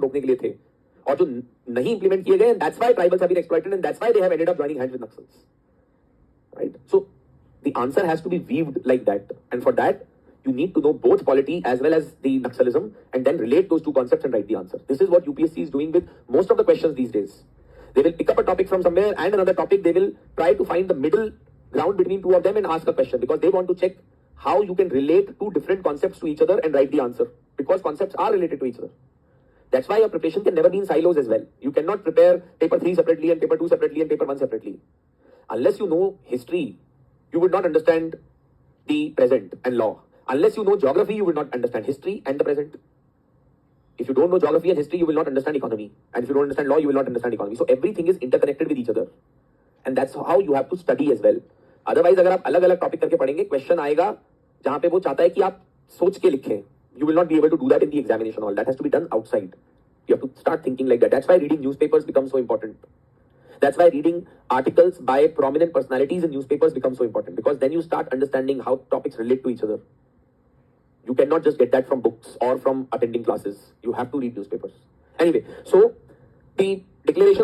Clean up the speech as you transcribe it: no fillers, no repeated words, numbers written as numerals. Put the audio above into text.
रोकने के लिए थे और जो नहीं इंप्लीमेंट किए गए, that's why tribals have been exploited and that's why they have ended up joining hands with Naxals, right? So the answer has to be weaved like that, and for that you need to know both polity as well as the Naxalism and then relate those two concepts and write the answer. This is what UPSC is doing with most of the questions these days. They will pick up a topic from somewhere and another topic, they will try to find the middle ground between two of them and ask a question, because they want to check how you can relate two different concepts to each other and write the answer, because concepts are related to each other. That's why your preparation can never be in silos as well. You cannot prepare paper 3 separately and paper 2 separately and paper 1 separately. Unless you know history, you would not understand the present and law. Unless you know geography, you will not understand history and the present. If you don't know geography and history, you will not understand economy. And if you don't understand law, you will not understand economy. So everything is interconnected with each other. And that's how you have to study as well. Otherwise, अगर आप अलग अलग topic करके पढ़ेंगे, question आएगा जहां पे वो चाहता है कि आप सोच के लिखें. You will not be able to do that in the examination hall. That has to be done outside. You have to start thinking like that. That's why reading newspapers becomes so important. That's why reading articles by prominent personalities in newspapers becomes so important, because then you start understanding how topics relate to each other. You cannot just get that from books or from attending classes. You have to read newspapers. Anyway, so the declaration